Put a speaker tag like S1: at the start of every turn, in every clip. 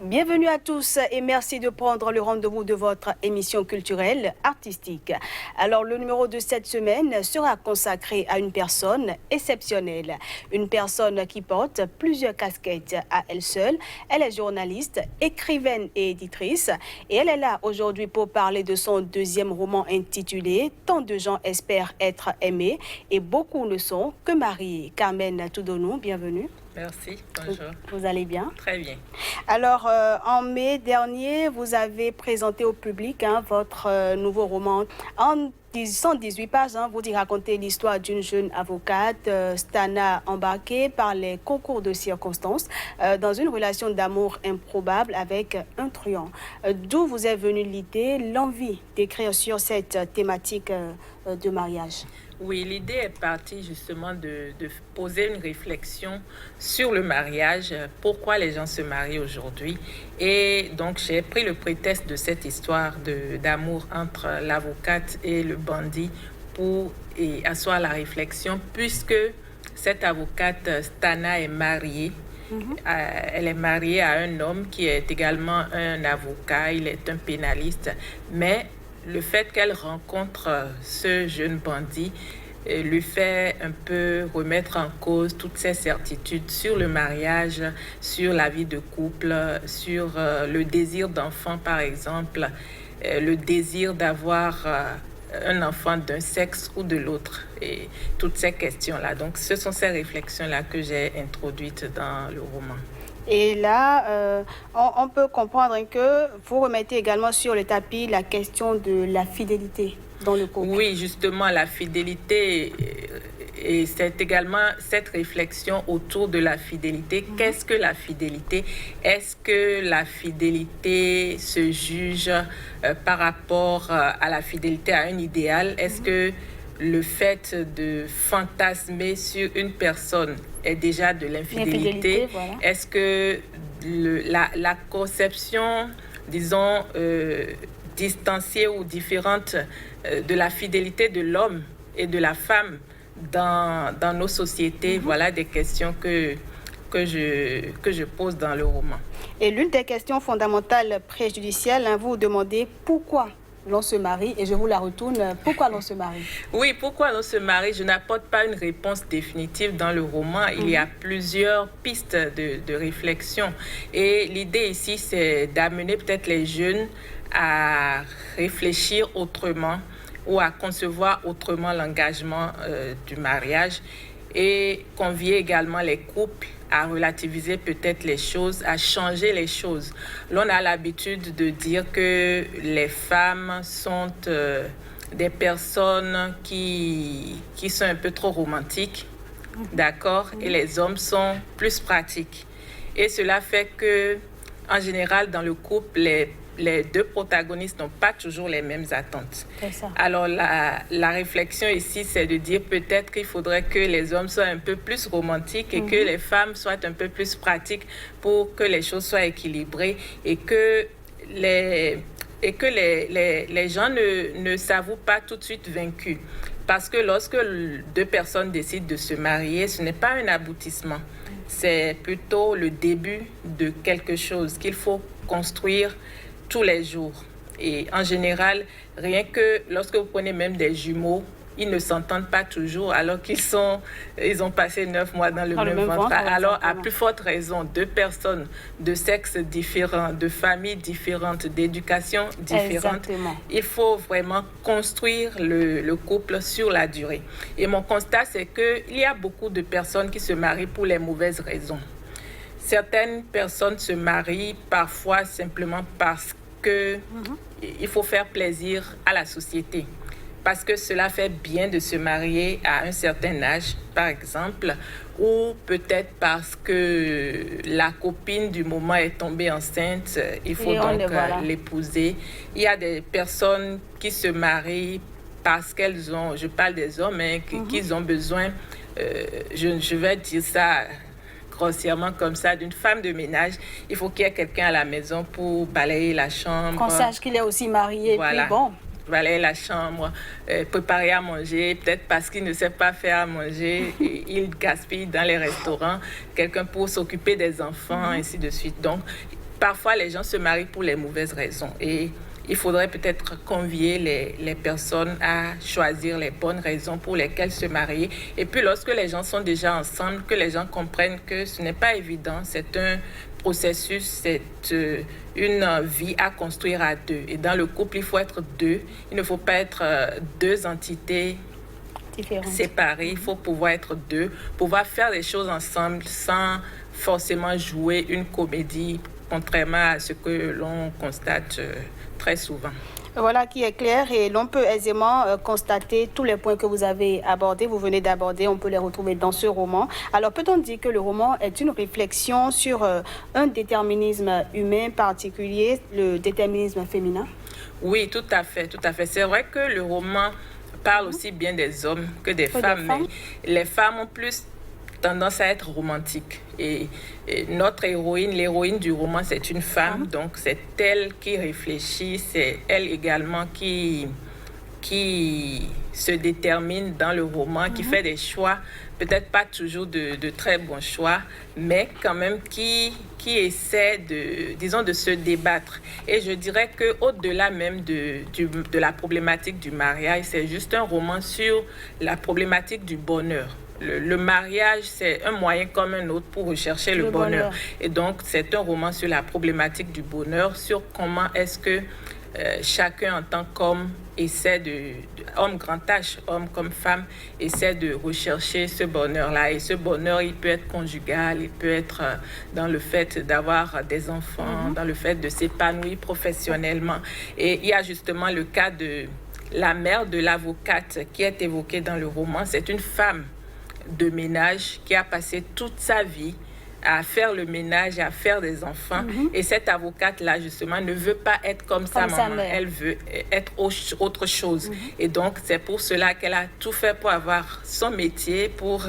S1: Bienvenue à tous et merci de prendre le rendez-vous de votre émission culturelle artistique. Alors, le numéro de cette semaine sera consacré à une personne exceptionnelle. Une personne qui porte plusieurs casquettes à elle seule. Elle est journaliste, écrivaine et éditrice. Et elle est là aujourd'hui pour parler de son deuxième roman intitulé « Tant de gens espèrent être aimés et beaucoup ne sont que mariés ». Carmen Toudonou, bienvenue.
S2: Merci, bonjour.
S1: Vous allez bien?
S2: Très bien.
S1: Alors, en mai dernier, vous avez présenté au public votre nouveau roman. En 118 pages, vous y racontez l'histoire d'une jeune avocate, Stana, embarquée par les concours de circonstances dans une relation d'amour improbable avec un truand. D'où vous est venue l'idée, l'envie d'écrire sur cette thématique de mariage?
S2: Oui, l'idée est partie justement de poser une réflexion sur le mariage, pourquoi les gens se marient aujourd'hui. Et donc, j'ai pris le prétexte de cette histoire d'amour entre l'avocate et le bandit pour asseoir la réflexion, puisque cette avocate, Stana, est mariée. Elle est mariée à un homme qui est également un avocat, il est un pénaliste, mais le fait qu'elle rencontre ce jeune bandit lui fait un peu remettre en cause toutes ses certitudes sur le mariage, sur la vie de couple, sur le désir d'enfant par exemple, le désir d'avoir un enfant d'un sexe ou de l'autre et toutes ces questions-là. Donc ce sont ces réflexions-là que j'ai introduites dans le roman.
S1: Et là, on peut comprendre que vous remettez également sur le tapis la question de la fidélité dans le couple.
S2: Oui, justement, la fidélité, et c'est également cette réflexion autour de la fidélité. Qu'est-ce que la fidélité? Est-ce que la fidélité se juge par rapport à la fidélité à un idéal? Est-ce que le fait de fantasmer sur une personne est déjà de l'infidélité?
S1: Voilà.
S2: Est-ce que la conception, disons, distanciée ou différente de la fidélité de l'homme et de la femme dans nos sociétés, voilà des questions que je pose dans le roman.
S1: Et l'une des questions fondamentales préjudicielles, vous demandez pourquoi l'on se marie, et je vous la retourne, pourquoi l'on se marie?
S2: Oui, pourquoi l'on se marie? Je n'apporte pas une réponse définitive dans le roman. Il y a plusieurs pistes de réflexion. Et l'idée ici, c'est d'amener peut-être les jeunes à réfléchir autrement ou à concevoir autrement l'engagement du mariage et convier également les couples à relativiser peut-être les choses, à changer les choses. L'on a l'habitude de dire que les femmes sont des personnes qui sont un peu trop romantiques, d'accord, et les hommes sont plus pratiques. Et cela fait que, en général, dans le couple, les deux protagonistes n'ont pas toujours les mêmes attentes.
S1: C'est ça.
S2: Alors, la réflexion ici, c'est de dire peut-être qu'il faudrait que les hommes soient un peu plus romantiques et que les femmes soient un peu plus pratiques pour que les choses soient équilibrées et que les gens ne s'avouent pas tout de suite vaincus. Parce que lorsque deux personnes décident de se marier, ce n'est pas un aboutissement. C'est plutôt le début de quelque chose qu'il faut construire tous les jours. Et en général, rien que lorsque vous prenez même des jumeaux, ils ne s'entendent pas toujours alors ils ont passé 9 mois dans le même ventre. Alors, à plus forte raison, deux personnes de sexes différents, de familles différentes, d'éducation différente, il faut vraiment construire le couple sur la durée. Et mon constat, c'est qu'il y a beaucoup de personnes qui se marient pour les mauvaises raisons. Certaines personnes se marient parfois simplement parce qu'il faut faire plaisir à la société. Parce que cela fait bien de se marier à un certain âge, par exemple, ou peut-être parce que la copine du moment est tombée enceinte, il faut donc l'épouser. Il y a des personnes qui se marient parce qu'elles ont, je parle des hommes, qu'ils ont besoin, je vais dire ça grossièrement comme ça, d'une femme de ménage. Il faut qu'il y ait quelqu'un à la maison pour balayer la chambre.
S1: Qu'on sache qu'il est aussi marié.
S2: Voilà.
S1: Puis bon.
S2: balayer la chambre, préparer à manger, peut-être parce qu'il ne sait pas faire à manger, et il gaspille dans les restaurants, quelqu'un pour s'occuper des enfants, ainsi de suite. Donc, parfois, les gens se marient pour les mauvaises raisons. Et il faudrait peut-être convier les personnes à choisir les bonnes raisons pour lesquelles se marier. Et puis, lorsque les gens sont déjà ensemble, que les gens comprennent que ce n'est pas évident, c'est un processus, c'est une vie à construire à deux. Et dans le couple, il faut être deux. Il ne faut pas être deux entités séparées. Il faut pouvoir être deux, pouvoir faire des choses ensemble sans forcément jouer une comédie, contrairement à ce que l'on constate très souvent.
S1: Voilà qui est clair et l'on peut aisément constater tous les points que vous avez abordés, vous venez d'aborder, on peut les retrouver dans ce roman. Alors peut-on dire que le roman est une réflexion sur un déterminisme humain particulier, le déterminisme féminin?
S2: Oui, tout à fait, tout à fait. C'est vrai que le roman parle aussi bien des hommes que des femmes, mais les femmes ont plus tendance à être romantique. Et notre héroïne, l'héroïne du roman, c'est une femme. Donc, c'est elle qui réfléchit, c'est elle également qui se détermine dans le roman, qui fait des choix, peut-être pas toujours de très bons choix, mais quand même qui essaie de se débattre. Et je dirais qu'au-delà même de la problématique du mariage, c'est juste un roman sur la problématique du bonheur. Le mariage, c'est un moyen comme un autre pour rechercher le bonheur. Et donc, c'est un roman sur la problématique du bonheur, sur comment est-ce que chacun en tant qu'homme essaie homme grand H, homme comme femme, essaie de rechercher ce bonheur-là. Et ce bonheur, il peut être conjugal, il peut être dans le fait d'avoir des enfants, dans le fait de s'épanouir professionnellement. Et il y a justement le cas de la mère de l'avocate qui est évoquée dans le roman. C'est une femme de ménage qui a passé toute sa vie à faire le ménage, à faire des enfants. Et cette avocate-là, justement, ne veut pas être comme sa maman. Elle veut être autre chose. Et donc, c'est pour cela qu'elle a tout fait pour avoir son métier, pour,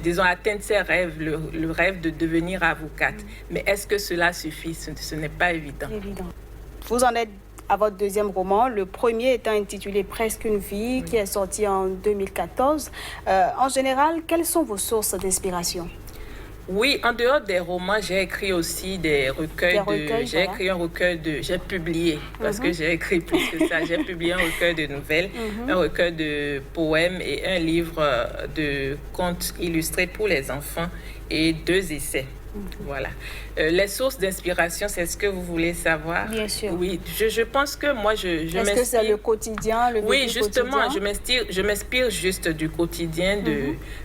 S2: disons, atteindre ses rêves, le rêve de devenir avocate. Mais est-ce que cela suffit? Ce n'est pas évident.
S1: Vous en êtes à votre deuxième roman, le premier étant intitulé Presque une vie, qui est sorti en 2014. En général, quelles sont vos sources d'inspiration?
S2: Oui, en dehors des romans, j'ai écrit aussi des recueils. J'ai écrit un recueil j'ai publié, parce que j'ai écrit plus que ça. J'ai publié un recueil de nouvelles, un recueil de poèmes et un livre de contes illustrés pour les enfants et 2 essais. Voilà. Les sources d'inspiration, c'est ce que vous voulez savoir?
S1: Bien sûr.
S2: Oui, je pense que moi, je m'inspire...
S1: Est-ce que c'est le quotidien, le vécu
S2: Oui, justement,
S1: quotidien?
S2: je m'inspire juste du quotidien,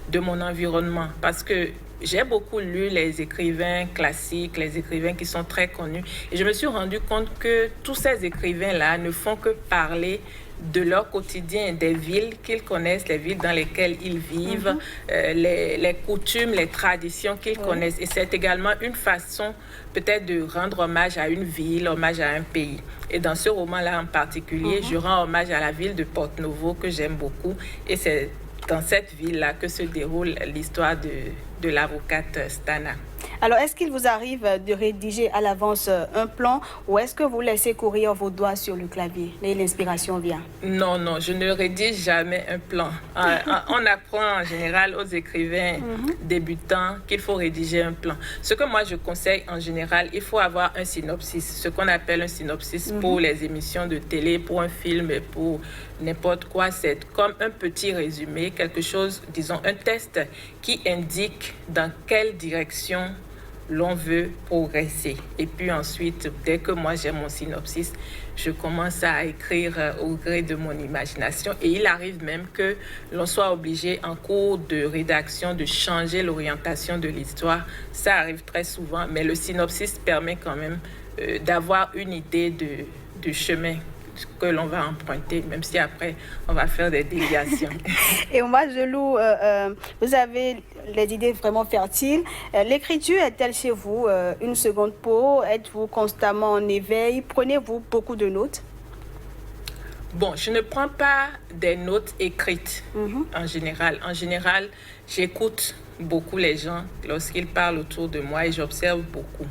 S2: de mon environnement, parce que j'ai beaucoup lu les écrivains classiques, les écrivains qui sont très connus, et je me suis rendu compte que tous ces écrivains-là ne font que parler de leur quotidien, des villes qu'ils connaissent, les villes dans lesquelles ils vivent, les coutumes, les traditions qu'ils connaissent. Et c'est également une façon peut-être de rendre hommage à une ville, hommage à un pays. Et dans ce roman-là en particulier, je rends hommage à la ville de Porto-Novo que j'aime beaucoup. Et c'est dans cette ville-là que se déroule l'histoire de l'avocate Stana.
S1: Alors, est-ce qu'il vous arrive de rédiger à l'avance un plan ou est-ce que vous laissez courir vos doigts sur le clavier et l'inspiration vient?
S2: Non, je ne rédige jamais un plan. On apprend en général aux écrivains débutants qu'il faut rédiger un plan. Ce que moi je conseille en général, il faut avoir un synopsis, ce qu'on appelle un synopsis pour les émissions de télé, pour un film, pour n'importe quoi. C'est comme un petit résumé, quelque chose, disons un test qui indique dans quelle direction l'on veut progresser. Et puis ensuite, dès que moi j'ai mon synopsis, je commence à écrire au gré de mon imagination. Et il arrive même que l'on soit obligé en cours de rédaction de changer l'orientation de l'histoire. Ça arrive très souvent, mais le synopsis permet quand même d'avoir une idée du chemin que l'on va emprunter, même si après, on va faire des déviations.
S1: Et moi, Gelou, vous avez les idées vraiment fertiles. L'écriture est-elle chez vous une seconde peau? Êtes-vous constamment en éveil? Prenez-vous beaucoup de notes?
S2: Bon, je ne prends pas des notes écrites en général. En général, j'écoute beaucoup les gens lorsqu'ils parlent autour de moi et j'observe beaucoup.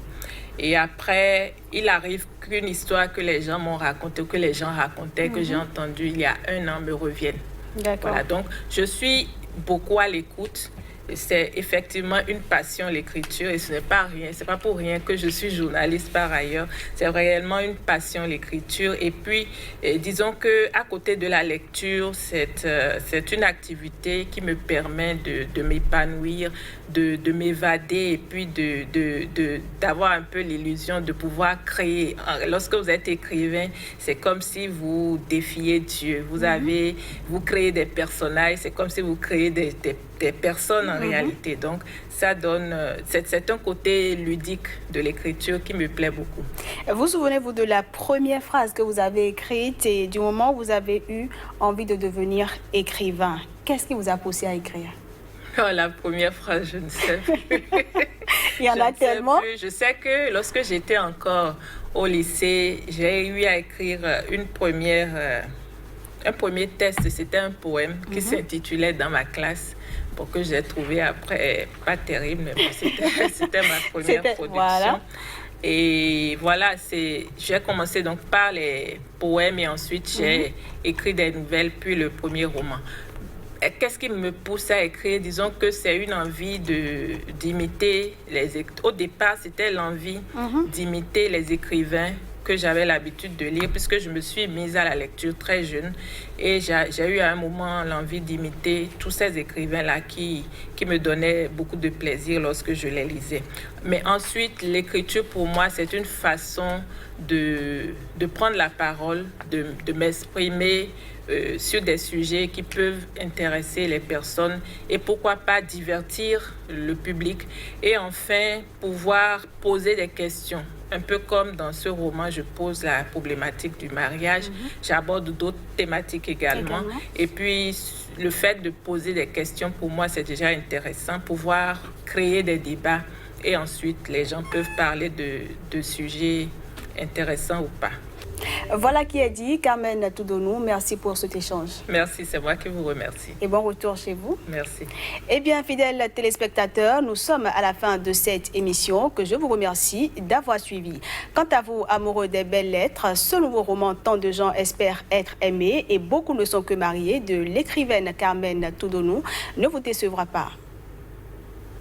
S2: Et après, il arrive qu'une histoire que les gens m'ont racontée, que les gens racontaient, que j'ai entendue il y a 1 an me revienne.
S1: D'accord.
S2: Voilà, donc je suis beaucoup à l'écoute. C'est effectivement une passion, l'écriture, et ce n'est pas rien, c'est pas pour rien que je suis journaliste par ailleurs. C'est réellement une passion, l'écriture. Et puis, disons que à côté de la lecture, c'est une activité qui me permet de m'épanouir, de m'évader, et puis d'avoir un peu l'illusion de pouvoir créer. Lorsque vous êtes écrivain, c'est comme si vous défiez Dieu. Vous créez des personnages, c'est comme si vous créez des personnes en réalité. Donc, ça donne... c'est un côté ludique de l'écriture qui me plaît beaucoup.
S1: Vous souvenez-vous de la première phrase que vous avez écrite et du moment où vous avez eu envie de devenir écrivain? Qu'est-ce qui vous a poussé à écrire?
S2: Oh, la première phrase, je ne sais plus.
S1: Il y en a tellement.
S2: Je sais que lorsque j'étais encore au lycée, j'ai eu à écrire un premier texte. C'était un poème qui s'intitulait « Dans ma classe ». Pour que j'ai trouvé après, pas terrible, mais bon, c'était ma première production. Voilà. Et voilà, j'ai commencé donc par les poèmes et ensuite j'ai écrit des nouvelles, puis le premier roman. Qu'est-ce qui me pousse à écrire? Disons que c'est une envie d'imiter Au départ, c'était l'envie d'imiter les écrivains que j'avais l'habitude de lire, puisque je me suis mise à la lecture très jeune et j'ai eu à un moment l'envie d'imiter tous ces écrivains-là qui me donnaient beaucoup de plaisir lorsque je les lisais. Mais ensuite, l'écriture pour moi, c'est une façon de prendre la parole, de m'exprimer sur des sujets qui peuvent intéresser les personnes et pourquoi pas divertir le public et enfin pouvoir poser des questions. Un peu comme dans ce roman, je pose la problématique du mariage. J'aborde d'autres thématiques également. Et puis, le fait de poser des questions, pour moi, c'est déjà intéressant. Pouvoir créer des débats et ensuite, les gens peuvent parler de sujets intéressants ou pas.
S1: Voilà qui est dit. Carmen Toudonou, merci pour cet échange.
S2: Merci, c'est moi qui vous remercie.
S1: Et bon retour chez vous.
S2: Merci.
S1: Eh bien, fidèles téléspectateurs, nous sommes à la fin de cette émission que je vous remercie d'avoir suivi. Quant à vous, amoureux des belles lettres, ce nouveau roman Tant de gens espèrent être aimés et beaucoup ne sont que mariés de l'écrivaine Carmen Toudonou ne vous décevra pas.